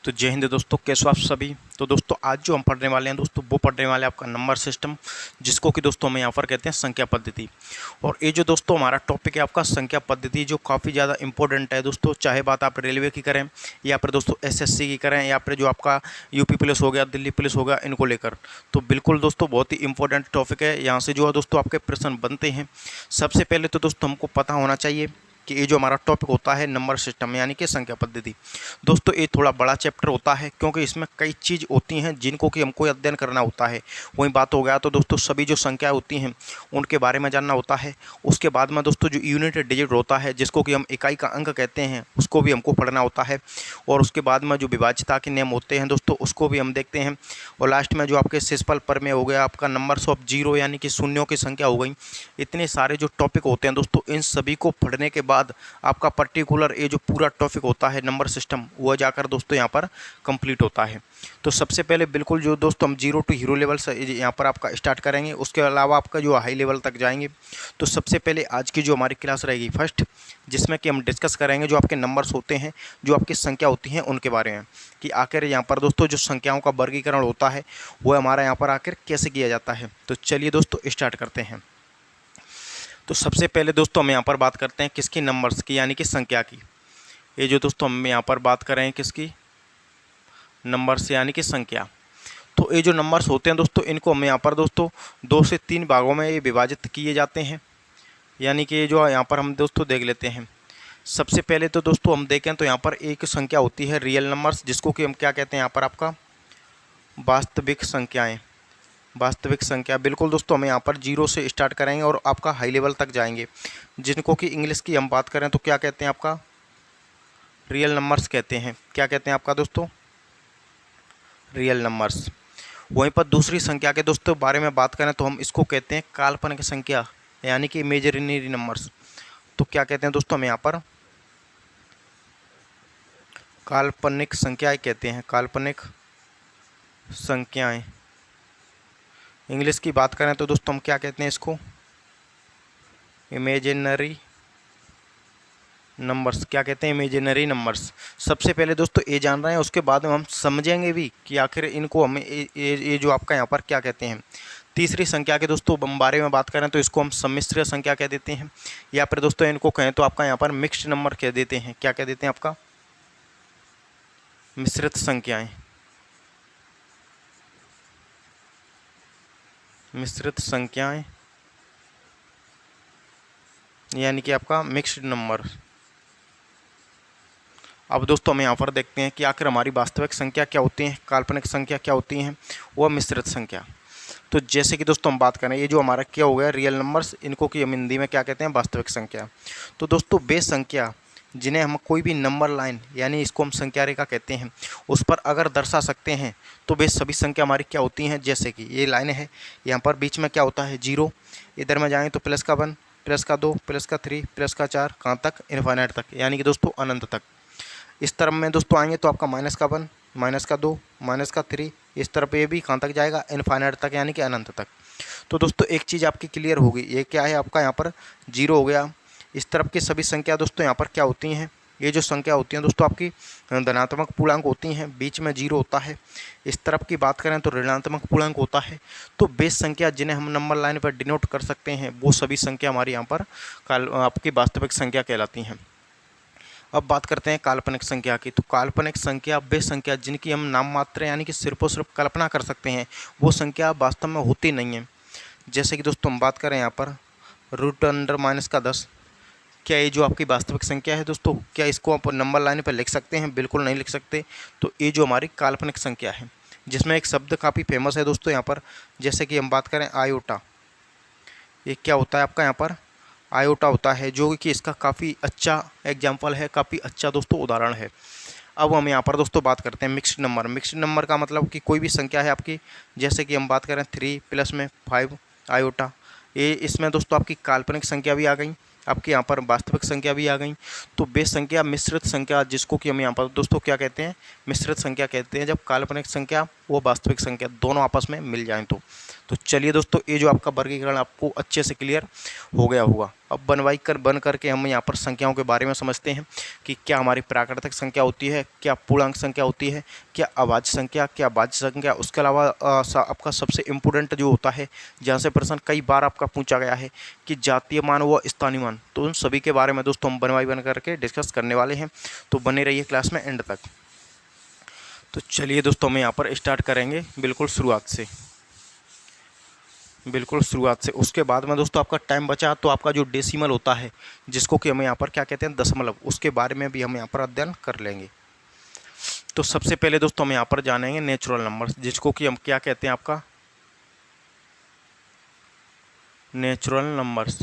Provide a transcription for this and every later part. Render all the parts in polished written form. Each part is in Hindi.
तो जय हिंद दोस्तों, कैसे हो आप सभी। तो दोस्तों आज जो हम पढ़ने वाले हैं दोस्तों, वो पढ़ने वाले हैं आपका नंबर सिस्टम, जिसको कि दोस्तों हम यहाँ पर कहते हैं संख्या पद्धति। और ये जो दोस्तों हमारा टॉपिक है आपका संख्या पद्धति, जो काफ़ी ज़्यादा इंपॉर्टेंट है दोस्तों। चाहे बात आप रेलवे की करें या फिर दोस्तों एसएससी की करें या फिर जो आपका यूपी पुलिस हो गया, दिल्ली पुलिस हो गया, इनको लेकर तो बिल्कुल दोस्तों बहुत ही इंपॉर्टेंट टॉपिक है। यहाँ से जो है दोस्तों आपके प्रश्न बनते हैं। सबसे पहले तो दोस्तों हमको पता होना चाहिए कि ये जो हमारा टॉपिक होता है नंबर सिस्टम यानी कि संख्या पद्धति। दोस्तों ये थोड़ा बड़ा चैप्टर होता है, क्योंकि इसमें कई चीज़ होती हैं जिनको कि हमको अध्ययन करना होता है। वही बात हो गया तो दोस्तों सभी जो संख्याएं होती हैं उनके बारे में जानना होता है। उसके बाद में दोस्तों जो यूनिट डिजिट होता है, जिसको कि हम इकाई का अंक कहते हैं, उसको भी हमको पढ़ना होता है। और उसके बाद में जो विभाज्यता के नियम होते हैं दोस्तों, उसको भी हम देखते हैं। और लास्ट में जो आपके शेषफल पर में हो गया आपका नंबर्स ऑफ जीरो यानी कि शून्यों की संख्या हो गई। इतने सारे जो टॉपिक होते हैं दोस्तों, इन सभी को पढ़ने के बाद आपका पर्टिकुलर ये जो पूरा टॉपिक होता है नंबर सिस्टम, वह जाकर दोस्तों यहाँ पर कंप्लीट होता है। तो सबसे पहले बिल्कुल जो दोस्तों हम जीरो टू हीरो लेवल से यहाँ पर आपका स्टार्ट करेंगे। उसके अलावा आपका जो हाई लेवल तक जाएंगे। तो सबसे पहले आज की जो हमारी क्लास रहेगी फर्स्ट, जिसमें कि हम डिस्कस करेंगे जो आपके नंबर्स होते हैं, जो आपकी संख्या होती हैं, उनके बारे में कि आखिर यहाँ पर दोस्तों जो संख्याओं का वर्गीकरण होता है वो हमारा यहाँ पर आखिर कैसे किया जाता है। तो चलिए दोस्तों स्टार्ट करते हैं। तो सबसे पहले दोस्तों हम यहाँ पर बात करते हैं किसकी, नंबर्स की यानी कि संख्या की। ये जो दोस्तों हम यहाँ पर बात कर रहे हैं किसकी, नंबर्स यानी कि संख्या। तो ये जो नंबर्स होते हैं दोस्तों, इनको हम यहाँ पर दोस्तों 2 से 3 भागों में ये विभाजित किए जाते हैं। यानी कि ये जो यहाँ पर हम दोस्तों देख लेते हैं। सबसे पहले तो दोस्तों हम देखें तो यहाँ पर एक संख्या होती है रियल नंबर्स, जिसको कि हम क्या कहते हैं यहाँ पर आपका वास्तविक संख्याएँ। वास्तविक संख्या बिल्कुल दोस्तों हमें यहाँ पर जीरो से स्टार्ट करेंगे और आपका हाई लेवल तक जाएंगे, जिनको कि इंग्लिश की हम बात करें तो क्या कहते हैं आपका रियल नंबर्स कहते हैं। क्या कहते हैं आपका दोस्तों रियल नंबर्स। वहीं पर दूसरी संख्या के दोस्तों बारे में बात करें तो हम इसको कहते हैं काल्पनिक संख्या यानी कि इमेजिनरी नंबर्स। तो क्या कहते हैं दोस्तों हम यहाँ पर काल्पनिक संख्याएँ कहते हैं, काल्पनिक संख्याएँ। इंग्लिश की बात करें तो दोस्तों हम क्या कहते हैं इसको, इमेजिनरी नंबर्स। क्या कहते हैं, इमेजिनरी नंबर्स। सबसे पहले दोस्तों ये जान रहे हैं, उसके बाद में हम समझेंगे भी कि आखिर इनको हमें ये जो आपका यहाँ पर क्या कहते हैं। तीसरी संख्या के दोस्तों बारे में बात करें तो इसको हम सम्मिश्र संख्या कह देते हैं, या फिर दोस्तों इनको कहें तो आपका यहाँ पर मिक्स्ड नंबर कह देते हैं। क्या कह देते हैं आपका, मिश्रित संख्याएँ, मिश्रित संख्याएं यानी कि आपका मिक्स्ड नंबर। अब दोस्तों हम यहाँ पर देखते हैं कि आखिर हमारी वास्तविक संख्या क्या होती है, काल्पनिक संख्या क्या होती हैं, वह मिश्रित संख्या। तो जैसे कि दोस्तों हम बात करें, ये जो हमारा क्या हो गया रियल नंबर्स, इनको कि हम हिंदी में क्या कहते हैं, वास्तविक संख्या। तो दोस्तों वे संख्या जिन्हें हम कोई भी नंबर लाइन यानी इसको हम संख्या रेखा कहते हैं, उस पर अगर दर्शा सकते हैं तो वे सभी संख्या हमारी क्या होती हैं। जैसे कि ये लाइन है, यहाँ पर बीच में क्या होता है जीरो, इधर में जाएँ तो प्लस का 1, प्लस का 2, प्लस का 3, प्लस का 4, कहाँ तक, इन्फाइनाइट तक, यानी कि दोस्तों अनंत तक। इस तरफ में दोस्तों आएंगे तो आपका माइनस का 1, माइनस का 2, माइनस का 3, इस तरफ ये भी कहाँ तक जाएगा, इन्फाइनाइट तक यानी कि अनंत तक। तो दोस्तों एक चीज़ आपकी क्लियर होगी, ये क्या है आपका यहाँ पर जीरो हो गया। इस तरफ की सभी संख्या दोस्तों यहाँ पर क्या होती हैं, ये जो संख्या होती हैं दोस्तों आपकी धनात्मक पूर्णांक होती हैं, बीच में जीरो होता है। इस तरफ की बात करें तो ऋणात्मक पूर्णांक होता है। तो बेस संख्या जिन्हें हम नंबर लाइन पर डिनोट कर सकते हैं, वो सभी संख्या हमारी यहाँ पर आपकी वास्तविक संख्या कहलाती हैं। अब बात करते हैं काल्पनिक संख्या की। तो काल्पनिक संख्या वे संख्या जिनकी हम नाम मात्र यानी कि सिर्फ और सिर्फ कल्पना कर सकते हैं, वो संख्या वास्तव में होती नहीं है। जैसे कि दोस्तों हम बात करें यहाँ पर √10⁻10, क्या ये जो आपकी वास्तविक संख्या है दोस्तों, क्या इसको आप नंबर लाइन पर लिख सकते हैं? बिल्कुल नहीं लिख सकते। तो ये जो हमारी काल्पनिक संख्या है, जिसमें एक शब्द काफ़ी फेमस है दोस्तों यहाँ पर, जैसे कि हम बात करें आयोटा। ये क्या होता है आपका यहाँ पर, आयोटा होता है, जो कि इसका काफ़ी अच्छा एग्जाम्पल है, काफ़ी अच्छा दोस्तों उदाहरण है। अब हम यहाँ पर दोस्तों बात करते हैं मिक्स्ड नंबर। मिक्स्ड नंबर का मतलब कि कोई भी संख्या है आपकी, जैसे कि हम बात करें 3 प्लस में 5 आयोटा, ये इसमें दोस्तों आपकी काल्पनिक संख्या भी आ गई, आपके यहाँ पर वास्तविक संख्या भी आ गई। तो बेस संख्या मिश्रित संख्या, जिसको कि हम यहाँ पर दोस्तों क्या कहते हैं, मिश्रित संख्या कहते हैं, जब काल्पनिक संख्या वो वास्तविक संख्या दोनों आपस में मिल जाएं तो तो चलिए दोस्तों, ये जो आपका वर्गीकरण आपको अच्छे से क्लियर हो गया होगा। अब बन करके हम यहाँ पर संख्याओं के बारे में समझते हैं कि क्या हमारी प्राकृतिक संख्या होती है, क्या पूर्णांक संख्या होती है, क्या अभाज्य संख्या, क्या भाज्य संख्या। उसके अलावा आपका सबसे इम्पोर्टेंट जो होता है, जहाँ से प्रश्न कई बार आपका पूछा गया है कि जातीय मान व स्थानीय मान, तो उन सभी के बारे में दोस्तों हम बन करके डिस्कस करने वाले हैं। तो बने रहिए क्लास में एंड तक। तो चलिए दोस्तों, हम यहाँ पर स्टार्ट करेंगे बिल्कुल शुरुआत से। उसके बाद में दोस्तों आपका टाइम बचा तो आपका जो डेसिमल होता है, जिसको कि हम यहाँ पर क्या कहते हैं, दशमलव, उसके बारे में भी हम यहाँ पर अध्ययन कर लेंगे। तो सबसे पहले दोस्तों हम यहाँ पर जानेंगे नेचुरल नंबर्स, जिसको कि हम क्या कहते हैं, आपका नेचुरल नंबर्स।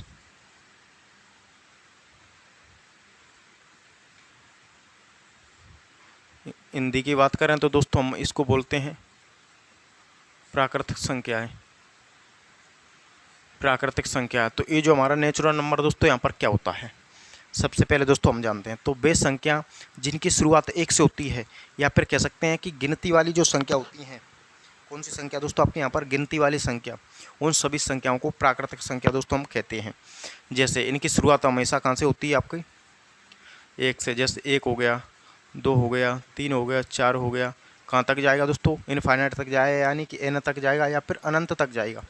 हिंदी की बात करें तो दोस्तों हम इसको बोलते हैं प्राकृतिक संख्याएं। तो ये जो हमारा नेचुरल नंबर दोस्तों यहाँ पर क्या होता है, सबसे पहले दोस्तों हम जानते हैं। तो वे संख्या जिनकी शुरुआत 1 से होती है, या फिर कह सकते हैं कि गिनती वाली जो संख्या होती हैं, कौन सी संख्या दोस्तों, आपके यहाँ पर गिनती वाली संख्या, उन सभी संख्याओं को प्राकृतिक संख्या दोस्तों हम कहते हैं। जैसे इनकी शुरुआत हमेशा कहाँ से होती है, आपकी 1 से। जैसे 1 हो गया, 2 हो गया, 3 हो गया, 4 हो गया, कहाँ तक जाएगा दोस्तों, इनफाइनाइट तक जाएगा, यानी कि एन तक जाएगा, या फिर अनंत तक जाएगा।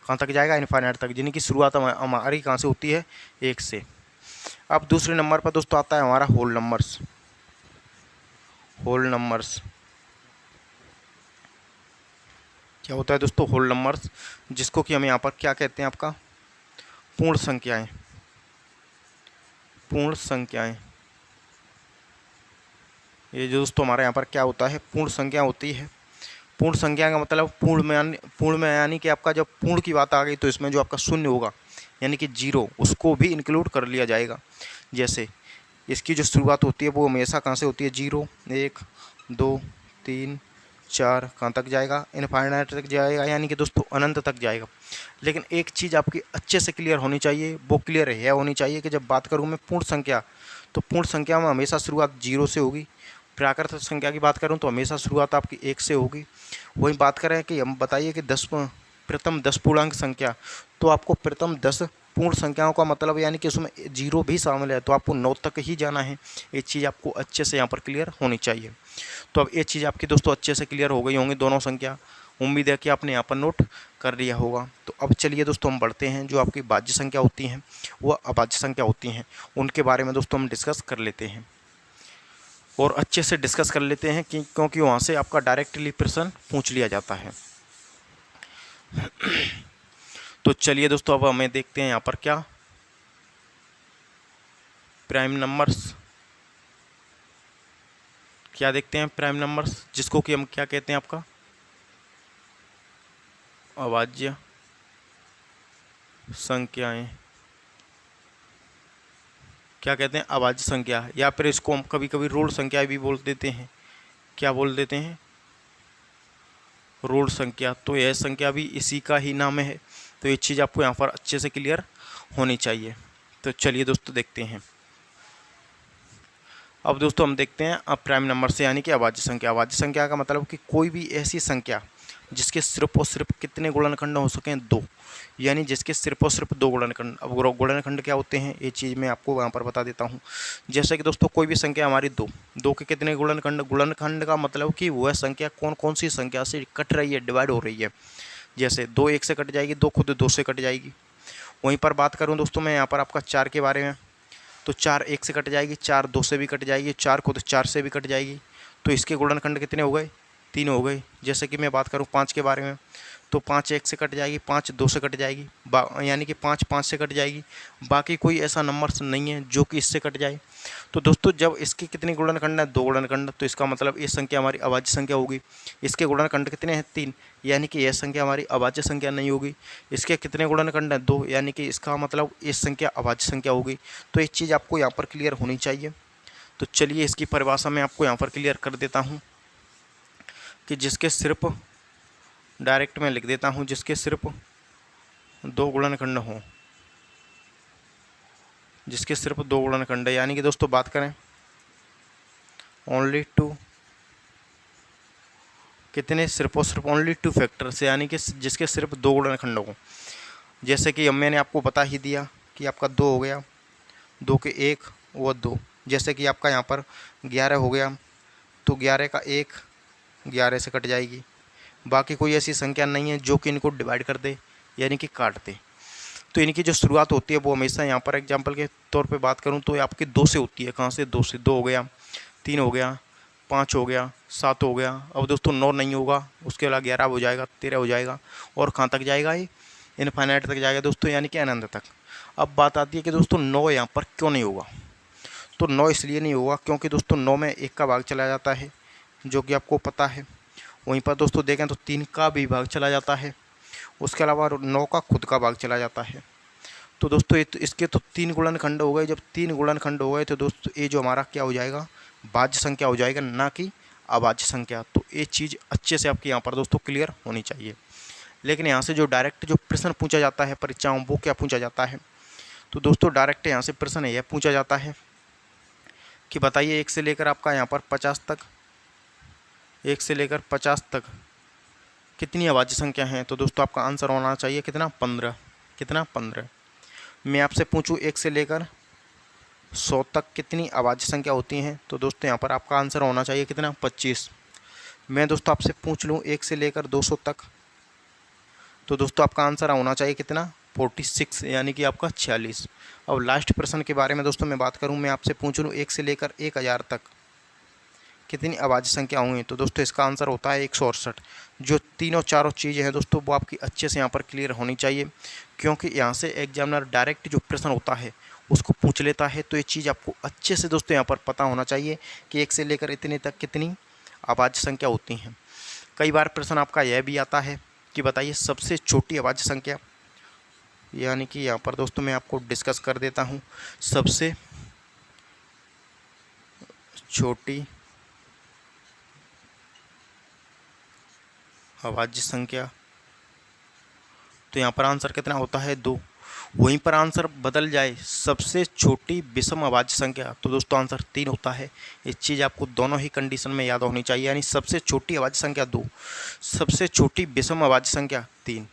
कहाँ तक जाएगा, इनफाइनाइट तक, जिनकी शुरुआत हमारी कहाँ से होती है, 1 से। अब दूसरे नंबर पर दोस्तों आता है हमारा होल नंबर्स। क्या होता है दोस्तों, होल नंबर्स, जिसको कि हम यहाँ पर क्या कहते हैं, आपका पूर्ण संख्याएं। ये जो दोस्तों हमारे यहाँ पर क्या होता है, पूर्ण संख्या होती है। पूर्ण संख्या का मतलब पूर्ण में यानी कि आपका जब पूर्ण की बात आ गई तो इसमें जो आपका शून्य होगा, यानी कि 0, उसको भी इंक्लूड कर लिया जाएगा। जैसे इसकी जो शुरुआत होती है वो हमेशा कहाँ से होती है, 0, 1, 2, 3, 4, कहाँ तक जाएगा, इनफाइनाइट तक जाएगा, यानी कि दोस्तों अनंत तक जाएगा। लेकिन एक चीज़ आपकी अच्छे से क्लियर होनी चाहिए, वो क्लियर है होनी चाहिए कि जब बात करूँ मैं पूर्ण संख्या, तो पूर्ण संख्या में हमेशा शुरुआत 0 से होगी। प्राकृतिक संख्या की बात करूं तो हमेशा शुरुआत आपकी 1 से होगी। वहीं बात करें कि हम बताइए कि प्रथम 10 पूर्णांक संख्या, तो आपको प्रथम 10 पूर्ण संख्याओं का मतलब यानी कि उसमें 0 भी शामिल है, तो आपको 9 तक ही जाना है। ये चीज़ आपको अच्छे से यहाँ पर क्लियर होनी चाहिए। तो अब ये चीज़ आपकी दोस्तों अच्छे से क्लियर हो गई होंगी, दोनों संख्या। उम्मीद है कि आपने यहाँ पर नोट कर लिया होगा। तो अब चलिए दोस्तों हम बढ़ते हैं, जो आपकी भाज्य संख्या होती हैं वह अभाज्य संख्या होती हैं, उनके बारे में दोस्तों हम डिस्कस कर लेते हैं और अच्छे से डिस्कस कर लेते हैं क्योंकि वहाँ से आपका डायरेक्टली प्रश्न पूछ लिया जाता है। तो चलिए दोस्तों अब हमें देखते हैं यहाँ पर क्या प्राइम नंबर्स, क्या देखते हैं प्राइम नंबर्स, जिसको कि हम क्या कहते हैं, आपका अभाज्य संख्याएं। क्या कहते हैं, अभाज्य संख्या, या फिर इसको हम कभी कभी रूढ़ संख्या भी बोल देते हैं। क्या बोल देते हैं, रूढ़ संख्या। तो यह संख्या भी इसी का ही नाम है। तो ये चीज़ आपको यहाँ पर अच्छे से क्लियर होनी चाहिए। तो चलिए दोस्तों देखते हैं। अब दोस्तों हम देखते हैं अब प्राइम नंबर से, यानी कि अभाज्य संख्या। अभाज्य संख्या का मतलब कि कोई भी ऐसी संख्या जिसके सिर्फ और सिर्फ कितने गुणनखंड हो सकें, 2, यानी जिसके सिर्फ और सिर्फ 2 गुणनखंड। अब गुणनखंड क्या होते हैं, ये चीज़ मैं आपको यहाँ पर बता देता हूँ। जैसे कि दोस्तों कोई भी संख्या हमारी 2 के कितने गुणनखंड, गुणनखंड का मतलब कि वह संख्या कौन कौन सी संख्या से कट रही है, डिवाइड हो रही है। जैसे 2 1 से कट जाएगी, 2 खुद 2 से कट जाएगी। वहीं पर बात करूँ दोस्तों मैं यहाँ पर आपका 4 के बारे में, तो 4 1 से कट जाएगी, 4 2 से भी कट जाएगी, 4 खुद 4 से भी कट जाएगी। तो इसके गुणनखंड कितने हो गए, 3 हो गए। जैसे कि मैं बात करूँ 5 के बारे में, तो 5 1 से कट जाएगी, 5 2 से कट जाएगी, यानी कि 5 5 से कट जाएगी। बाकी कोई ऐसा नंबर नहीं है जो कि इससे कट जाए। तो दोस्तों जब इसके कितने गुणनखंड है, 2 गुणनखंड, तो इसका मतलब ये संख्या हमारी अभाज्य संख्या होगी। इसके गुणनखंड कितने हैं, 3, यानी कि यह संख्या हमारी अभाज्य संख्या नहीं होगी। इसके कितने गुणनखंड हैं, 2, यानी कि इसका मतलब ये संख्या अभाज्य संख्या होगी। तो एक चीज़ आपको यहाँ पर क्लियर होनी चाहिए। तो चलिए इसकी परिभाषा मैं आपको यहाँ पर क्लियर कर देता हूँ कि जिसके सिर्फ, डायरेक्ट में लिख देता हूँ, जिसके सिर्फ 2 गुणनखंड हों, जिसके सिर्फ 2 गुणनखंड है, यानी कि दोस्तों बात करें ओनली 2 कितने, सिर्फ और सिर्फ ओनली 2 फैक्टर्स, यानी कि जिसके सिर्फ 2 गुणनखंड हों। जैसे कि मैंने आपको बता ही दिया कि आपका 2 हो गया, 2 के 1 और 2। जैसे कि आपका यहाँ पर 11 हो गया, तो 11 का 1 11 से कट जाएगी। बाकी कोई ऐसी संख्या नहीं है जो कि इनको डिवाइड कर दे, यानी कि काट दे। तो इनकी जो शुरुआत होती है वो हमेशा, यहाँ पर एग्जांपल के तौर पे बात करूँ तो आपकी 2 से होती है। कहाँ से? 2 से। 2 हो गया, 3 हो गया, 5 हो गया, 7 हो गया। अब दोस्तों 9 नहीं होगा, उसके अलावा 11 हो जाएगा, 13 हो जाएगा, और कहाँ तक जाएगा? ये इनफाइनाइट तक जाएगा दोस्तों, यानी कि अनंत तक। अब बात आती है कि दोस्तों 9 यहाँ पर क्यों नहीं होगा? तो 9 इसलिए नहीं होगा क्योंकि दोस्तों 9 में 1 का भाग चला जाता है, जो कि आपको पता है। वहीं पर दोस्तों देखें तो 3 का भी भाग चला जाता है, उसके अलावा 9 का खुद का भाग चला जाता है। तो दोस्तों ये तो इसके तो 3 गुणनखंड हो गए। जब 3 गुणनखंड हो गए तो दोस्तों ये जो हमारा क्या हो जाएगा? भाज्य संख्या हो जाएगा, ना कि अभाज्य संख्या। तो ये चीज़ अच्छे से आपके यहाँ पर दोस्तों क्लियर होनी चाहिए। लेकिन यहाँ से जो डायरेक्ट जो प्रश्न पूछा जाता है परीक्षाओं, वो क्या पूछा जाता है? तो दोस्तों डायरेक्ट यहाँ से प्रश्न यह पूछा जाता है कि बताइए 1 से लेकर आपका यहाँ पर 50 तक, 1 से लेकर 50 तक कितनी अभाज्य संख्या हैं? तो दोस्तों आपका आंसर होना चाहिए कितना? 15। कितना? 15। मैं आपसे पूछूं 1 से लेकर 100 तक कितनी अभाज्य संख्या होती हैं? तो दोस्तों यहाँ पर आपका आंसर होना चाहिए कितना? 25। मैं दोस्तों आपसे पूछ लूँ 1 से लेकर 200 तक, तो दोस्तों आपका आंसर होना चाहिए कितना? 46, यानी कि आपका 46। अब लास्ट प्रश्न के बारे में दोस्तों मैं बात करूँ, मैं आपसे पूछ लूँ 1 से लेकर 1000 तक कितनी अभाज्य संख्या होंगी? तो दोस्तों इसका आंसर होता है 168। जो तीनों चारों चीज़ें हैं दोस्तों वो आपकी अच्छे से यहाँ पर क्लियर होनी चाहिए, क्योंकि यहाँ से एग्जामिनर डायरेक्ट जो प्रश्न होता है उसको पूछ लेता है। तो ये चीज़ आपको अच्छे से दोस्तों यहाँ पर पता होना चाहिए कि 1 से लेकर इतने तक कितनी अभाज्य संख्या होती हैं। कई बार प्रश्न आपका यह भी आता है कि बताइए सबसे छोटी अभाज्य संख्या, यानी कि यहाँ पर दोस्तों मैं आपको डिस्कस कर देता हूँ। सबसे छोटी अभाज्य संख्या, तो यहाँ पर आंसर कितना होता है? 2। वहीं पर आंसर बदल जाए सबसे छोटी विषम अभाज्य संख्या, तो दोस्तों आंसर 3 होता है। ये चीज़ आपको दोनों ही कंडीशन में याद होनी चाहिए, यानी सबसे छोटी अभाज्य संख्या 2, सबसे छोटी विषम अभाज्य संख्या 3,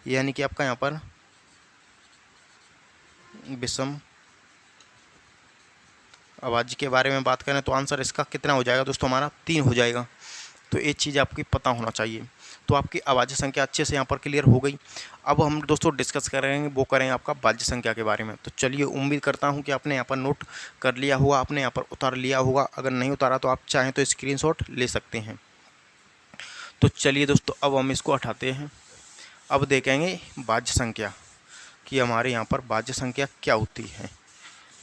यानी कि आपका यहाँ पर विषम अभाज्य के बारे में बात करें तो आंसर इसका कितना हो जाएगा दोस्तों? हमारा 3 हो जाएगा। तो ये चीज़ आपकी पता होना चाहिए। तो आपकी अभाज्य संख्या अच्छे से यहाँ पर क्लियर हो गई। अब हम दोस्तों डिस्कस करेंगे, वो करेंगे आपका भाज्य संख्या के बारे में। तो चलिए, उम्मीद करता हूँ कि आपने यहाँ पर नोट कर लिया होगा, आपने यहाँ पर उतार लिया होगा। अगर नहीं उतारा तो आप चाहें तो स्क्रीनशॉट ले सकते हैं। तो चलिए दोस्तों, अब हम इसको हटाते हैं। अब देखेंगे भाज्य संख्या कि हमारे यहाँ पर भाज्य संख्या क्या होती है।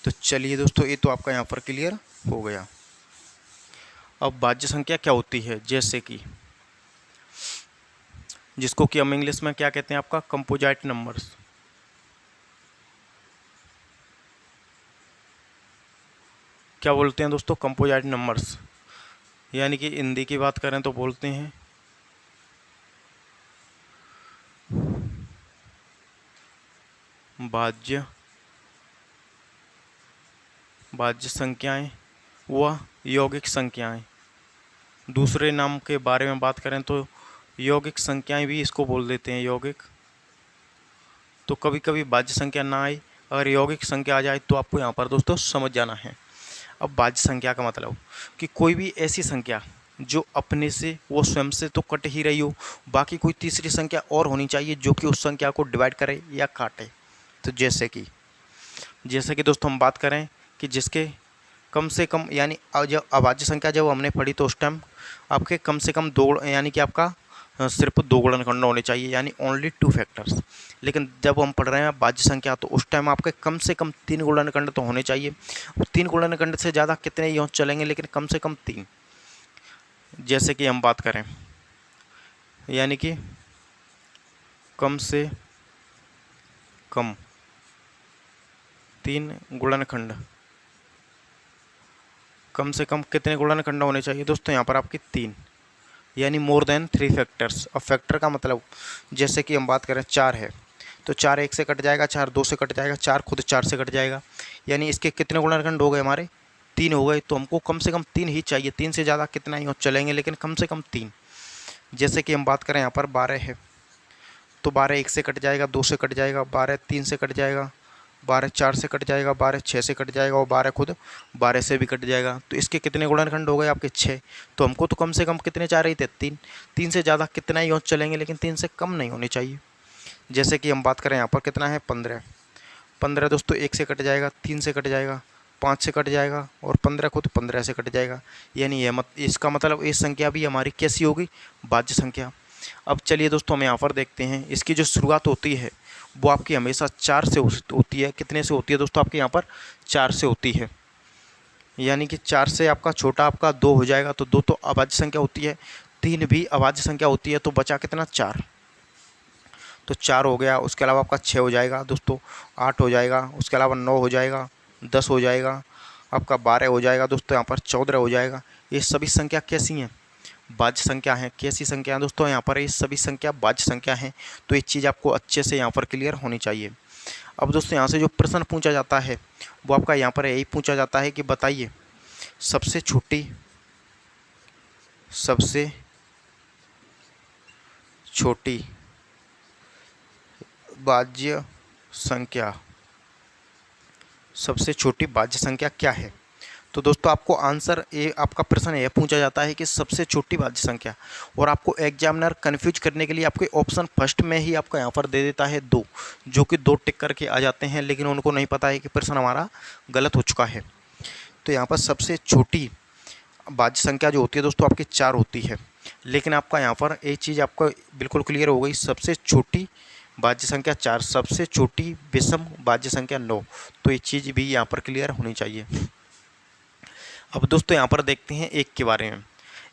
तो चलिए दोस्तों, ये तो आपका यहाँ पर क्लियर हो गया। अब भाज्य संख्या क्या होती है, जैसे कि जिसको कि हम इंग्लिश में क्या कहते हैं? आपका कंपोजिट नंबर्स। क्या बोलते हैं दोस्तों? कंपोजिट नंबर्स, यानी कि हिंदी की बात करें तो बोलते हैं भाज्य संख्याएं व यौगिक संख्याएं। दूसरे नाम के बारे में बात करें तो यौगिक संख्याएं भी इसको बोल देते हैं, यौगिक। तो कभी कभी भाज्य संख्या ना आए, अगर यौगिक संख्या आ जाए तो आपको यहाँ पर दोस्तों समझ जाना है। अब भाज्य संख्या का मतलब कि कोई भी ऐसी संख्या जो अपने से वो स्वयं से तो कट ही रही हो, बाकी कोई तीसरी संख्या और होनी चाहिए जो कि उस संख्या को डिवाइड करे या काटे। तो जैसे कि दोस्तों हम बात करें कि जिसके कम से कम, यानी जब अभाज्य संख्या जब हमने पढ़ी तो उस टाइम आपके कम से कम 2, यानी कि आपका सिर्फ 2 गुणनखंड होने चाहिए, यानी ओनली 2 फैक्टर्स। लेकिन जब हम पढ़ रहे हैं भाज्य संख्या तो उस टाइम आपके कम से कम 3 गुणनखंड तो होने चाहिए। 3 गुणनखंड से ज़्यादा कितने ही चलेंगे, लेकिन कम से कम 3। जैसे कि हम बात करें, यानी कि कम से कम 3 गुणनखंड, कम से कम कितने गुणनखंड होने चाहिए दोस्तों? यहाँ पर आपकी 3, यानी मोर देन 3 फैक्टर्स। अब फैक्टर का मतलब, जैसे कि हम बात करें 4 है तो 4 1 से कट जाएगा, 4 2 से कट जाएगा, 4 खुद 4 से कट जाएगा, यानी इसके कितने गुणनखंड हो गए? हमारे 3 हो गए। तो हमको कम से कम 3 ही चाहिए, 3 से ज़्यादा कितना ही चलेंगे, लेकिन कम से कम 3। जैसे कि हम बात करें यहाँ पर 12 है तो 12 1 से कट जाएगा, 2 से कट जाएगा, 12 3 से कट जाएगा, 12 4 से कट जाएगा, 12 6 से कट जाएगा और 12 खुद 12 से भी कट जाएगा। तो इसके कितने गुणनखंड हो गए आपके 6। तो हमको तो कम से कम कितने चाह रही थे 3। 3 से ज़्यादा कितना ही और चलेंगे, लेकिन 3 से कम नहीं होनी चाहिए। जैसे कि हम बात करें यहाँ पर कितना है 15। 15 दोस्तों 1 से कट जाएगा, 3 से कट जाएगा, 5 से कट जाएगा और 15 खुद 15 से कट जाएगा। यानी यह इसका मतलब ये संख्या भी हमारी कैसी होगी, भाज्य संख्या। अब चलिए दोस्तों हम यहाँ पर देखते हैं, इसकी जो शुरुआत होती है वो आपकी हमेशा 4 से होती है। कितने से होती है दोस्तों, आपके यहाँ पर 4 से होती है। यानी कि 4 से आपका छोटा आपका 2 हो जाएगा, तो 2 तो अभाज्य संख्या होती है, 3 भी अभाज्य संख्या होती है, तो बचा कितना 4। तो 4 हो गया, उसके अलावा आपका 6 हो जाएगा दोस्तों, 8 हो जाएगा, उसके अलावा 9 हो जाएगा, 10 हो जाएगा, आपका 12 हो जाएगा दोस्तों, यहाँ पर 14 हो जाएगा। ये सभी संख्या कैसी हैं, भाज्य संख्या हैं। कैसी संख्या है दोस्तों, यहाँ पर ये सभी संख्या भाज्य संख्या हैं। तो ये चीज़ आपको अच्छे से यहाँ पर क्लियर होनी चाहिए। अब दोस्तों यहाँ से जो प्रश्न पूछा जाता है वो आपका यहाँ पर यही पूछा जाता है कि बताइए सबसे छोटी भाज्य संख्या, सबसे छोटी भाज्य संख्या क्या है। तो दोस्तों आपको आंसर ये आपका प्रश्न यह पूछा जाता है कि सबसे छोटी भाज्य संख्या, और आपको एग्जामिनर कन्फ्यूज करने के लिए आपके ऑप्शन फर्स्ट में ही आपका यहाँ पर दे देता है 2, जो कि 2 टिक करके आ जाते हैं, लेकिन उनको नहीं पता है कि प्रश्न हमारा गलत हो चुका है। तो यहाँ पर सबसे छोटी भाज्य संख्या जो होती है दोस्तों आपकी 4 होती है, लेकिन आपका यहाँ पर एक चीज़ आपको बिल्कुल क्लियर हो गई, सबसे छोटी भाज्य संख्या 4, सबसे छोटी विषम भाज्य संख्या 9। तो ये चीज़ भी यहाँ पर क्लियर होनी चाहिए। अब दोस्तों यहाँ पर देखते हैं एक के बारे में।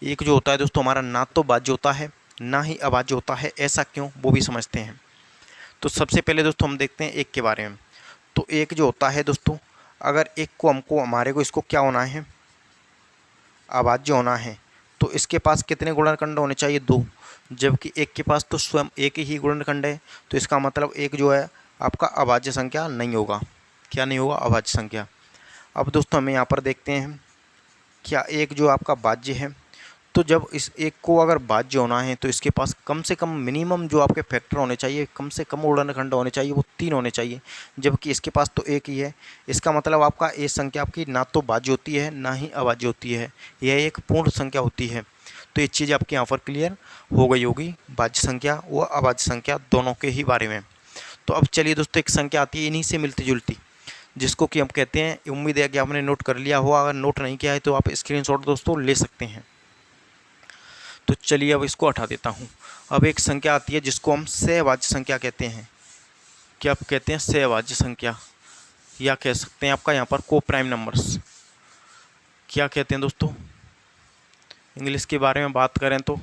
एक जो होता है दोस्तों हमारा ना तो भाज्य होता है ना ही अभाज्य होता है, ऐसा क्यों वो भी समझते हैं। तो सबसे पहले दोस्तों हम देखते हैं एक के बारे में। तो एक जो होता है दोस्तों, अगर एक को हमको हमारे को इसको क्या होना है, अभाज्य होना है, तो इसके पास कितने गुणनखंड होने चाहिए 2, जबकि एक के पास तो स्वयं एक ही गुणनखंड है। तो इसका मतलब एक जो है आपका अभाज्य संख्या नहीं होगा। क्या नहीं होगा, अभाज्य संख्या। अब दोस्तों हमें यहाँ पर देखते हैं क्या एक जो आपका भाज्य है, तो जब इस एक को अगर भाज्य होना है तो इसके पास कम से कम मिनिमम जो आपके फैक्टर होने चाहिए, कम से कम गुणनखंड होने चाहिए, वो 3 होने चाहिए, जबकि इसके पास तो एक ही है। इसका मतलब आपका ये संख्या आपकी ना तो भाज्य होती है ना ही अभाज्य होती है, यह एक पूर्ण संख्या होती है। तो ये चीज़ आपके यहाँ पर क्लियर हो गई होगी, भाज्य संख्या व अभाज्य संख्या दोनों के ही बारे में। तो अब चलिए दोस्तों एक संख्या आती है इन्हीं से मिलती जुलती, जिसको कि हम कहते हैं, उम्मीद है कि आपने नोट कर लिया होगा, अगर नोट नहीं किया है तो आप स्क्रीनशॉट दोस्तों ले सकते हैं। तो चलिए अब इसको हटा देता हूँ। अब एक संख्या आती है जिसको हम सहभाज्य संख्या कहते हैं। क्या आप कहते हैं, सहभाज्य संख्या, या कह सकते हैं आपका यहाँ पर को प्राइम नंबर्स। क्या कहते हैं दोस्तों, इंग्लिश के बारे में बात करें तो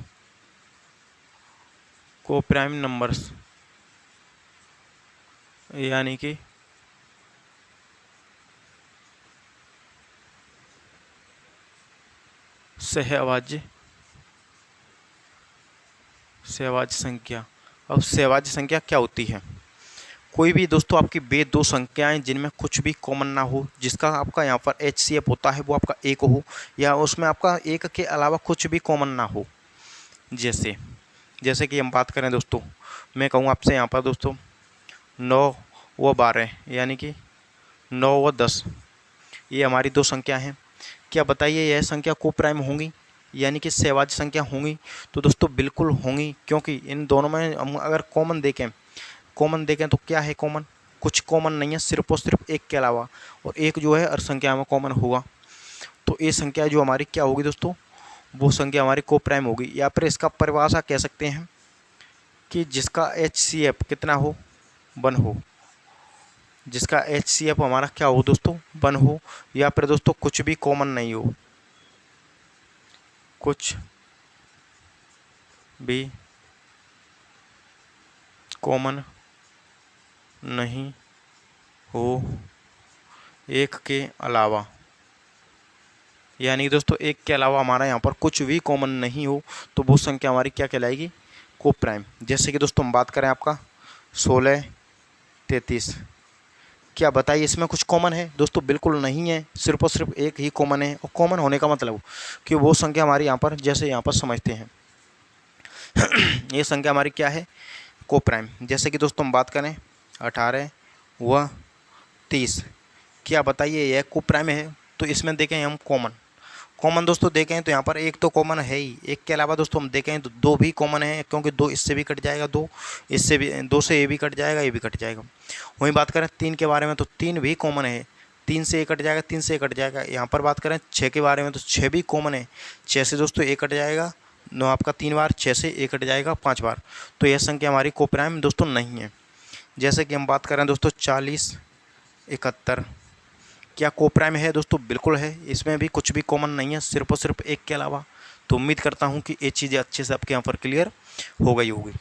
को प्राइम नंबर्स, यानी कि सहभाज्य संख्या। अब सहभाज्य संख्या क्या होती है, कोई भी दोस्तों आपकी वे 2 संख्याएं जिनमें कुछ भी कॉमन ना हो, जिसका आपका यहाँ पर HCF होता है वो आपका 1 हो, या उसमें आपका 1 के अलावा कुछ भी कॉमन ना हो। जैसे कि हम बात करें दोस्तों, मैं कहूँ आपसे यहाँ पर दोस्तों 9 व 12, यानी कि 9 व 10, ये हमारी 2 संख्या हैं। क्या बताइए यह संख्या को प्राइम होंगी, यानी कि सहभाज्य संख्या होंगी। तो दोस्तों बिल्कुल होंगी, क्योंकि इन दोनों में हम अगर कॉमन देखें तो क्या है कॉमन, कुछ कॉमन नहीं है, सिर्फ और सिर्फ 1 के अलावा, और 1 जो है हर संख्या में कॉमन होगा। तो ये संख्या जो हमारी क्या होगी दोस्तों, वो संख्या हमारी को प्राइम होगी। या फिर इसका परिभाषा कह सकते हैं कि जिसका HCF कितना हो, 1 हो, जिसका HCF हमारा क्या हो दोस्तों, 1 हो, या फिर दोस्तों कुछ भी कॉमन नहीं हो, कुछ भी कॉमन नहीं हो 1 के अलावा, यानी दोस्तों 1 के अलावा हमारा यहाँ पर कुछ भी कॉमन नहीं हो, तो वो संख्या हमारी क्या कहलाएगी, को प्राइम। जैसे कि दोस्तों हम बात करें आपका 16 33, क्या बताइए इसमें कुछ कॉमन है दोस्तों, बिल्कुल नहीं है, सिर्फ और सिर्फ 1 ही कॉमन है। और कॉमन होने का मतलब कि वो संख्या हमारी यहाँ पर जैसे यहाँ पर समझते हैं ये संख्या हमारी क्या है, को प्राइम। जैसे कि दोस्तों हम बात करें 18 व 30, क्या बताइए यह को प्राइम है। तो इसमें देखें हम कॉमन दोस्तों देखें तो यहाँ पर एक तो कॉमन है ही, एक के अलावा दोस्तों हम देखें तो दो भी कॉमन है, क्योंकि दो इससे भी कट जाएगा, दो इससे भी, दो से ये भी कट जाएगा, ये भी कट जाएगा। वहीं बात करें 3 के बारे में तो 3 भी कॉमन है, 3 से 1 कट जाएगा, 3 से 1 कट जाएगा। यहाँ पर बात करें 6 के बारे में तो 6 भी कॉमन है, 6 से दोस्तों 1 कट जाएगा, 9 आपका 3 बार, 6 से 1 कट जाएगा 5 बार। तो यह संख्या हमारी को प्राइम दोस्तों नहीं है। जैसे कि हम बात करें दोस्तों 40 71, क्या को प्राइम है दोस्तों, बिल्कुल है, इसमें भी कुछ भी कॉमन नहीं है, सिर्फ और सिर्फ एक के अलावा। तो उम्मीद करता हूँ कि ये चीज़ें अच्छे से आपके यहाँ पर क्लियर हो गई होगी।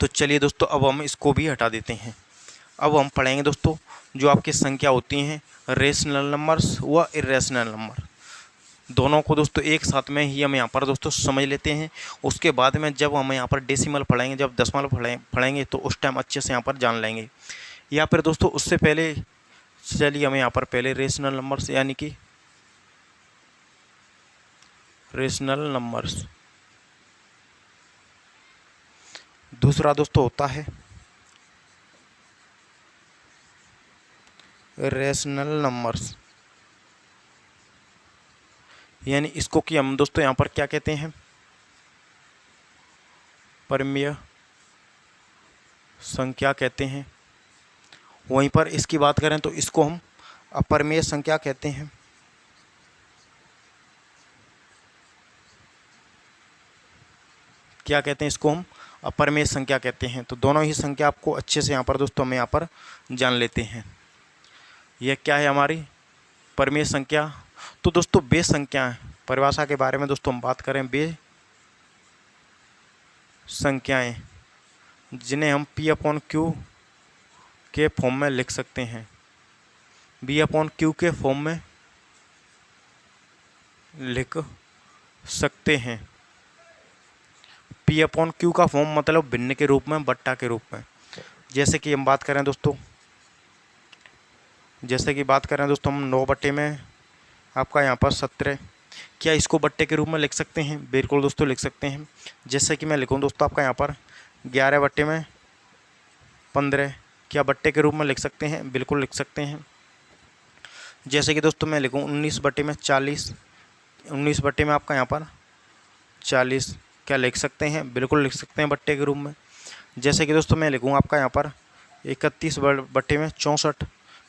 तो चलिए दोस्तों अब हम इसको भी हटा देते हैं। अब हम पढ़ेंगे दोस्तों जो आपकी संख्या होती हैं रेशनल नंबर्स व इरेशनल नंबर, दोनों को दोस्तों एक साथ में ही हम यहाँ पर दोस्तों समझ लेते हैं। उसके बाद में जब हम यहाँ पर डेसिमल पढ़ेंगे, जब दशमलव पढ़ेंगे तो उस टाइम अच्छे से यहाँ पर जान लेंगे। या फिर दोस्तों उससे पहले चलिए हमें यहाँ पर पहले रेशनल नंबर्स यानी कि रेशनल नंबर्स, दूसरा दोस्तों होता है रेशनल नंबर्स, यानी इसको कि हम दोस्तों यहाँ पर क्या कहते हैं, परिमेय संख्या कहते हैं। वहीं पर इसकी बात करें तो इसको हम अपरिमेय संख्या कहते हैं। क्या कहते हैं, इसको हम अपरिमेय संख्या कहते हैं। तो दोनों ही संख्या आपको अच्छे से यहाँ पर दोस्तों हम यहाँ पर जान लेते हैं। यह क्या है हमारी परिमेय संख्या। तो दोस्तों बेस संख्या परिभाषा के बारे में दोस्तों हम बात करें, बेस संख्याएं जिन्हें हम P/Q के फॉर्म में लिख सकते हैं, V/Q के फॉर्म में लिख सकते हैं। P/Q का फॉर्म मतलब भिन्न के रूप में, बट्टा के रूप में। जैसे कि हम बात करें दोस्तों, हम 9 बट्टे में आपका यहाँ पर 17, क्या इसको बट्टे के रूप में लिख सकते हैं, बिल्कुल दोस्तों लिख सकते हैं। जैसे कि मैं लिखूँ दोस्तों आपका यहाँ पर 11 बट्टे में 15, क्या बट्टे के रूप में लिख सकते हैं, बिल्कुल लिख सकते हैं। जैसे कि दोस्तों मैं लिखूँ 19 बट्टे में 40, 19 बट्टे में आपका यहाँ पर 40, क्या लिख सकते हैं, बिल्कुल लिख सकते हैं बट्टे के रूप में। जैसे कि दोस्तों मैं लिखूँ आपका यहाँ पर 31 बट्टे में 64,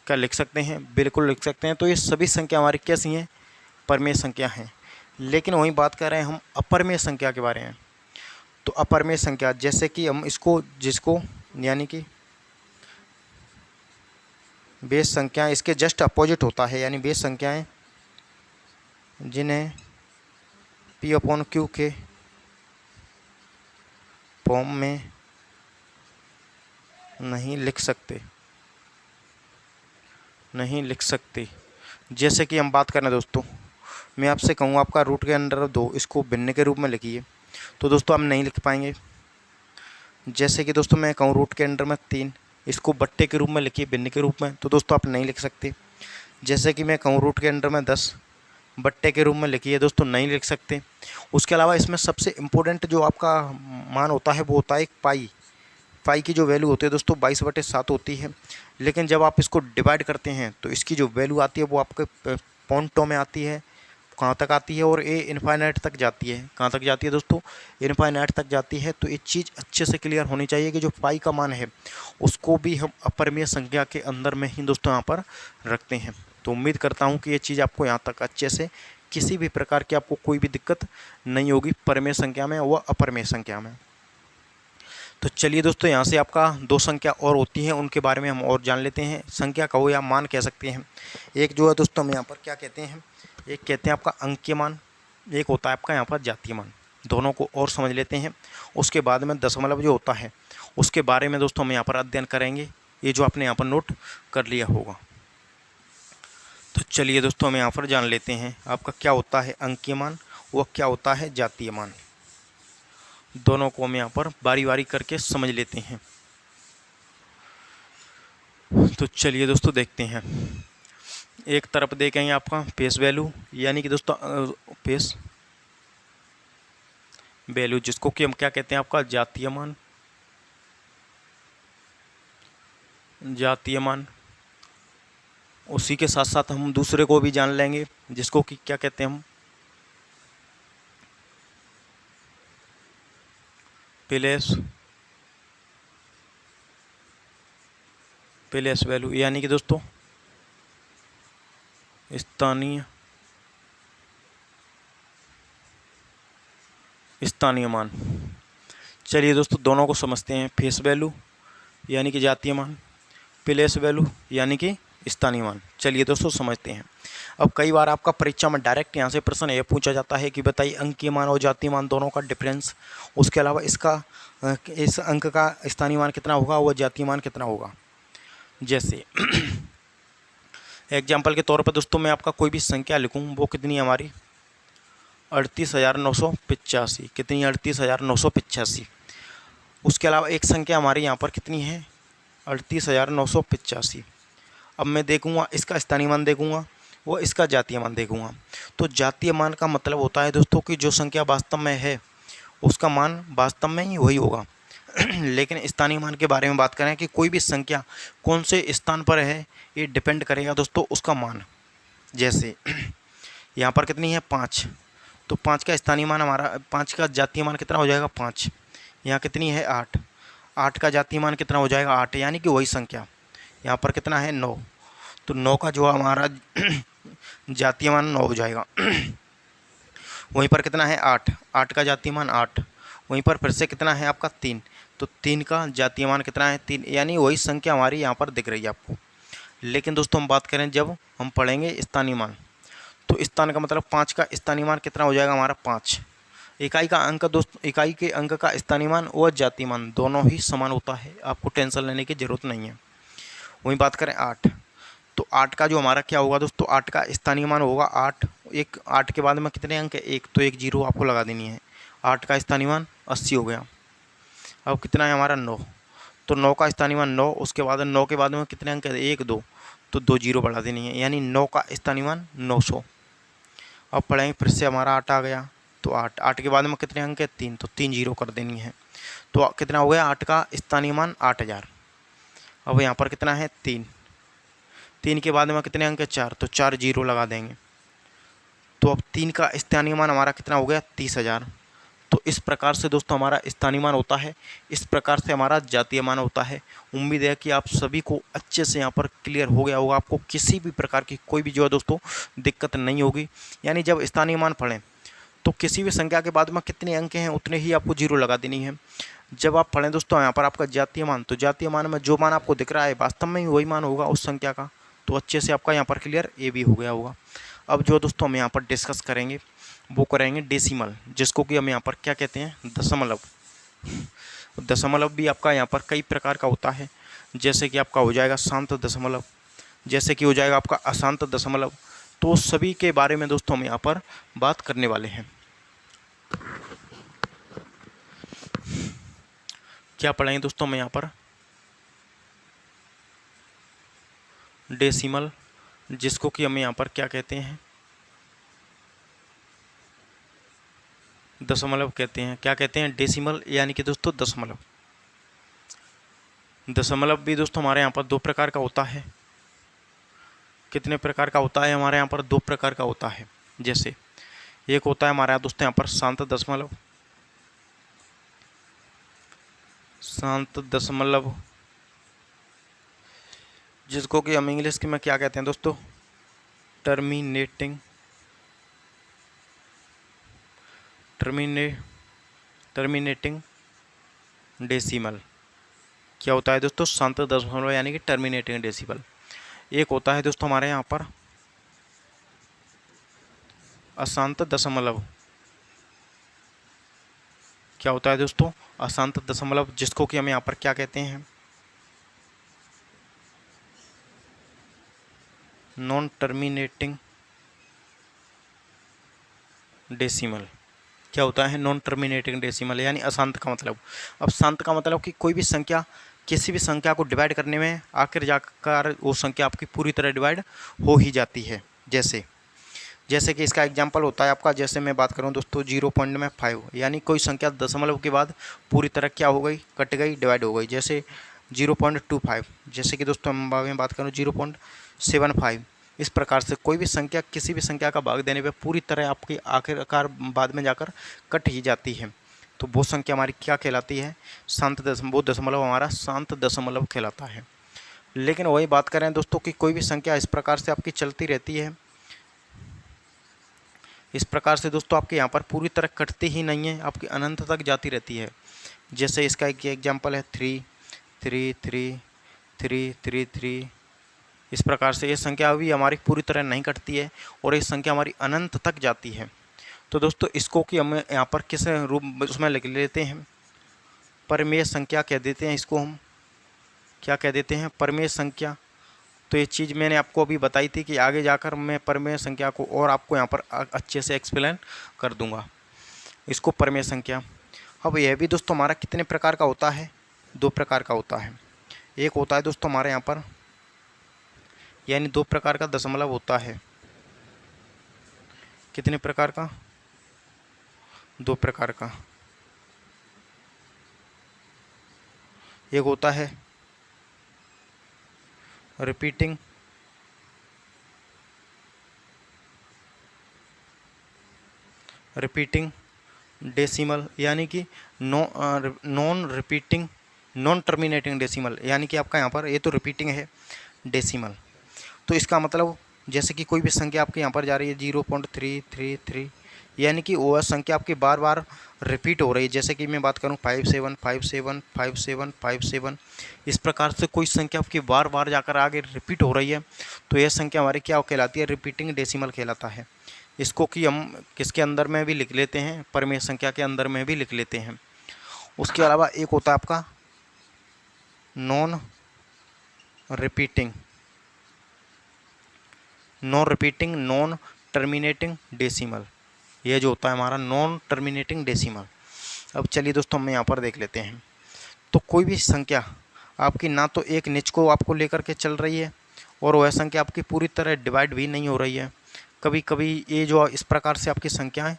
क्या लिख सकते हैं, बिल्कुल लिख सकते हैं। तो ये सभी संख्या हमारी कैसी हैं, परिमेय संख्या हैं। लेकिन वहीं बात कर रहे हैं हम अपरिमेय संख्या के बारे में। तो अपरिमेय संख्या जैसे कि हम इसको जिसको यानी कि बेस संख्या इसके जस्ट अपोजिट होता है, यानी बेस संख्याएं जिन्हें P/Q के फॉर्म में नहीं लिख सकते। जैसे कि हम बात करें दोस्तों, मैं आपसे कहूँ आपका रूट के अंडर 2 इसको भिन्न के रूप में लिखिए, तो दोस्तों हम नहीं लिख पाएंगे। जैसे कि दोस्तों मैं कहूँ रूट के अंडर में 3 इसको बट्टे के रूप में लिखिए, भिन्न के रूप में, तो दोस्तों आप नहीं लिख सकते। जैसे कि मैं कहूँ रूट के अंडर में 10 बट्टे के रूप में लिखिए, दोस्तों नहीं लिख सकते। उसके अलावा इसमें सबसे इम्पोर्टेंट जो आपका मान होता है वो होता है एक पाई की जो वैल्यू होती है दोस्तों 22/7 होती है। लेकिन जब आप इसको डिवाइड करते हैं तो इसकी जो वैल्यू आती है वो आपके पॉइंटों में आती है, कहाँ तक आती है, और ये इनफाइनाइट तक जाती है। कहाँ तक जाती है दोस्तों, इनफाइनाइट तक जाती है। तो ये चीज़ अच्छे से क्लियर होनी चाहिए कि जो पाई का मान है उसको भी हम अपरिमेय संख्या के अंदर में ही दोस्तों यहाँ पर रखते हैं। तो उम्मीद करता हूँ कि ये चीज़ आपको यहाँ तक अच्छे से, किसी भी प्रकार की आपको कोई भी दिक्कत नहीं होगी परिमेय संख्या में व अपरिमेय संख्या में। तो चलिए दोस्तों यहाँ से आपका 2 संख्या और होती हैं, उनके बारे में हम और जान लेते हैं। संख्या कहो या मान कह सकते हैं। एक जो है दोस्तों हम यहाँ पर क्या कहते हैं, एक कहते हैं आपका अंकीय मान, एक होता है आपका यहाँ पर जातीय मान। दोनों को और समझ लेते हैं। उसके बाद में दशमलव जो होता है उसके बारे में दोस्तों हम यहाँ पर अध्ययन करेंगे, ये जो आपने यहाँ पर नोट कर लिया होगा। तो चलिए दोस्तों हम यहाँ पर जान लेते हैं आपका क्या होता है अंकीय मान, वह क्या होता है जातीय मान। दोनों को हम यहाँ पर बारी बारी करके समझ लेते हैं। तो चलिए दोस्तों देखते हैं। एक तरफ देखेंगे आपका फेस वैल्यू, यानी कि दोस्तों फेस वैल्यू, जिसको कि हम क्या कहते हैं, आपका जातीय मान। जातीय मान, उसी के साथ साथ हम दूसरे को भी जान लेंगे, जिसको कि क्या कहते हैं हम, प्लेस वैल्यू, यानी कि दोस्तों स्थानीय मान। चलिए दोस्तों, दोनों को समझते हैं। फेस वैल्यू यानी कि जातीय मान, प्लेस वैल्यू यानी कि स्थानीय मान। चलिए दोस्तों समझते हैं। अब कई बार आपका परीक्षा में डायरेक्ट यहाँ से प्रश्न ये पूछा जाता है कि बताइए अंकीय मान और जातीय मान दोनों का डिफरेंस, उसके अलावा इसका इस अंक का स्थानीय मान कितना होगा, वो जातीय मान कितना होगा। जैसे एग्जाम्पल के तौर पर दोस्तों मैं आपका कोई भी संख्या लिखूँ, वो कितनी है हमारी 38,985। कितनी 38,985। उसके अलावा एक संख्या हमारी यहाँ पर कितनी है 38,985। अब मैं देखूँगा इसका स्थानीय मान देखूँगा, वो इसका जातीय मान देखूँगा। तो जातीय मान का मतलब होता है दोस्तों कि जो संख्या वास्तव में है उसका मान वास्तव में ही वही होगा। लेकिन स्थानीय मान के बारे में बात करें कि कोई भी संख्या कौन से स्थान पर है, ये डिपेंड करेगा दोस्तों उसका मान। जैसे यहाँ पर कितनी है 5, तो 5 का स्थानीय मान हमारा, 5 का जातीय मान कितना हो जाएगा 5। यहाँ कितनी है 8, 8 का जातीय मान कितना हो जाएगा 8, यानी कि वही संख्या। यहाँ पर कितना है 9, तो 9 का जो हमारा जातीय मान 9 हो जाएगा। वहीं पर कितना है 8, 8 का जातीय मान 8। वहीं पर फिर से कितना है आपका 3, तो 3 का जातीय मान कितना है 3, यानी वही संख्या हमारी यहाँ पर दिख रही है आपको। लेकिन दोस्तों हम बात करें जब हम पढ़ेंगे स्थानीय मान, तो स्थान का मतलब 5 का स्थानीय मान कितना हो जाएगा हमारा 5। इकाई का अंक दोस्तों, इकाई के अंक का स्थानीय मान और जातीय मान दोनों ही समान होता है, आपको टेंशन लेने की ज़रूरत नहीं है। वहीं बात करें 8, तो 8 का जो हमारा क्या होगा दोस्तों, 8 का स्थानीय मान होगा 8। 8 के बाद में कितने अंक है 1, तो 1 जीरो आपको लगा देनी है। 8 का स्थानीय मान 80 हो गया। अब कितना है हमारा 9, तो 9 का स्थानीय मान 9। उसके बाद 9 के बाद में कितने अंक है 1 2, तो 2 जीरो बढ़ा देनी है, यानी 9 का स्थानीय मान 900। अब पढ़ेंगे फिर से हमारा 8 आ गया, तो 8 के बाद में कितने अंक है 3, तो 3 जीरो कर देनी है। तो कितना हो गया 8 का स्थानीय मान 8000। अब यहाँ पर कितना है 3 के बाद में कितने अंक है 4, तो 4 जीरो लगा देंगे। तो अब 3 का स्थानीय मान हमारा कितना हो गया 30,000। तो इस प्रकार से दोस्तों हमारा स्थानीय मान होता है, इस प्रकार से हमारा जातीय मान होता है। उम्मीद है कि आप सभी को अच्छे से यहाँ पर क्लियर हो गया होगा, आपको किसी भी प्रकार की कोई भी जो है दोस्तों दिक्कत नहीं होगी। यानी जब स्थानीय मान पढ़ें तो किसी भी संख्या के बाद में कितने अंक हैं उतने ही आपको जीरो लगा देनी है। जब आप पढ़ें दोस्तों यहाँ पर आपका जातीय मान, तो जातीय मान में जो मान आपको दिख रहा है वास्तव में ही वही मान होगा उस संख्या का। तो अच्छे से आपका यहाँ पर क्लियर ये भी हो गया होगा। अब जो दोस्तों हम यहाँ पर डिस्कस करेंगे वो करेंगे डेसिमल, जिसको कि हम यहाँ पर क्या कहते हैं दशमलव। दशमलव भी आपका यहाँ पर कई प्रकार का होता है, जैसे कि आपका हो जाएगा शांत दशमलव, जैसे कि हो जाएगा आपका अशांत दशमलव। तो सभी के बारे में दोस्तों हम यहाँ पर बात करने वाले हैं। क्या पढ़ेंगे दोस्तों हम यहाँ पर डेसिमल, जिसको कि हम यहाँ पर क्या कहते हैं दशमलव कहते हैं। क्या कहते हैं डेसिमल, यानी कि दोस्तों दशमलव। दशमलव भी दोस्तों हमारे यहाँ पर 2 प्रकार का होता है। कितने प्रकार का होता है हमारे यहाँ पर 2 प्रकार का होता है। जैसे एक होता है हमारे यहाँ दोस्तों यहाँ पर शांत दशमलव, शांत दशमलव, जिसको कि हम इंग्लिश में क्या कहते हैं दोस्तों टर्मिनेटिंग डेसिमल। क्या होता है दोस्तों शांत दशमलव यानी कि टर्मिनेटिंग डेसिमल। एक होता है दोस्तों हमारे यहाँ पर अशांत दशमलव। क्या होता है दोस्तों अशांत दशमलव, जिसको कि हम यहाँ पर क्या कहते हैं नॉन टर्मिनेटिंग डेसिमल। क्या होता है नॉन टर्मिनेटिंग डेसिमल, यानी अशांत का मतलब। अब शांत का मतलब कि कोई भी संख्या किसी भी संख्या को डिवाइड करने में आखिर जाकर वो संख्या आपकी पूरी तरह डिवाइड हो ही जाती है। जैसे जैसे कि इसका एग्जांपल होता है आपका, जैसे मैं बात करूं दोस्तों 0.5, यानी कोई संख्या दशमलव के बाद पूरी तरह क्या हो गई, कट गई, डिवाइड हो गई। जैसे 0.25, जैसे कि दोस्तों मैं बात करूं 0.75। इस प्रकार से कोई भी संख्या किसी भी संख्या का भाग देने पे पूरी तरह आपकी आखिरकार बाद में जाकर कट ही जाती है, तो वो संख्या हमारी क्या कहलाती है, शांत दशमलव। वो दशमलव हमारा शांत दशमलव कहलाता है। लेकिन वही बात करें दोस्तों कि कोई भी संख्या इस प्रकार से आपकी चलती रहती है, इस प्रकार से दोस्तों आपके यहाँ पर पूरी तरह कटती ही नहीं है, आपकी अनंत तक जाती रहती है। जैसे इसका एक एग्जाम्पल है 3 3 3 3 3 3। इस प्रकार से ये संख्या अभी हमारी पूरी तरह नहीं कटती है और ये संख्या हमारी अनंत तक जाती है। तो दोस्तों इसको कि हम यहाँ पर किस रूप उसमें लिख लेते हैं, परिमेय संख्या कह देते हैं। इसको हम क्या कह देते हैं, परिमेय संख्या। तो ये चीज़ मैंने आपको अभी बताई थी कि आगे जाकर मैं परिमेय संख्या को और आपको यहाँ पर अच्छे से एक्सप्लेन कर दूंगा, इसको परिमेय संख्या। अब यह भी दोस्तों हमारा कितने प्रकार का होता है, 2 प्रकार का होता है। एक होता है दोस्तों हमारे यहाँ पर, यानी 2 प्रकार का दशमलव होता है। कितने प्रकार का, 2 प्रकार का। एक होता है रिपीटिंग डेसिमल, यानी कि non repeating non terminating decimal, यानी कि आपका यहाँ पर ये तो रिपीटिंग है डेसिमल। तो इसका मतलब जैसे कि कोई भी संख्या आपके यहाँ पर जा रही है 0.333, यानी कि वो संख्या आपकी बार बार रिपीट हो रही है। जैसे कि मैं बात करूँ 57 57 57 57, इस प्रकार से कोई संख्या आपकी बार बार जाकर आगे रिपीट हो रही है, तो यह संख्या हमारी क्या कहलाती है, रिपीटिंग डेसिमल कहलाता है। इसको कि हम किसके अंदर में भी लिख लेते हैं, परिमेय संख्या के अंदर में भी लिख लेते हैं। उसके अलावा एक होता है आपका non repeating non terminating decimal, ये जो होता है हमारा नॉन टर्मिनेटिंग डेसिमल। अब चलिए दोस्तों हम यहाँ पर देख लेते हैं। तो कोई भी संख्या आपकी ना तो एक निच को आपको लेकर के चल रही है और वह संख्या आपकी पूरी तरह डिवाइड भी नहीं हो रही है। कभी कभी ये जो इस प्रकार से आपकी संख्याएं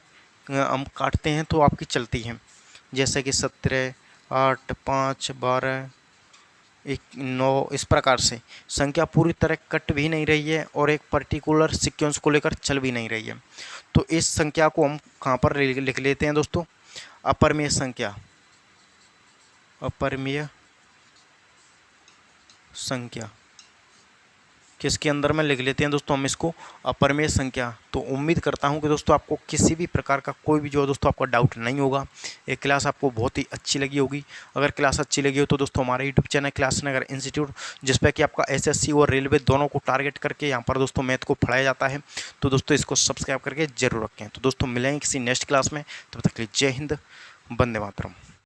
हम काटते हैं तो आपकी चलती हैं, जैसे कि 17 8 5 12 1 9। इस प्रकार से संख्या पूरी तरह कट भी नहीं रही है और एक पर्टिकुलर सीक्वेंस को लेकर चल भी नहीं रही है। तो इस संख्या को हम कहाँ पर लिख लेते हैं दोस्तों, अपरिमेय संख्या। अपरिमेय संख्या किसके अंदर में लिख लेते हैं दोस्तों हम इसको, अपरिमेय संख्या। तो उम्मीद करता हूं कि दोस्तों आपको किसी भी प्रकार का कोई भी जो है दोस्तों आपका डाउट नहीं होगा। ये क्लास आपको बहुत ही अच्छी लगी होगी। अगर क्लास अच्छी लगी हो तो दोस्तों हमारे यूट्यूब चैनल क्लास नगर इंस्टीट्यूट, जिस पर कि आपका एसएससी और रेलवे दोनों को टारगेट करके यहाँ पर दोस्तों मैथ को पढ़ाया जाता है, तो दोस्तों इसको सब्सक्राइब करके जरूर रखें। तो दोस्तों मिलेंगे किसी नेक्स्ट क्लास में, तब तक के लिए जय हिंद, वंदे मातरम।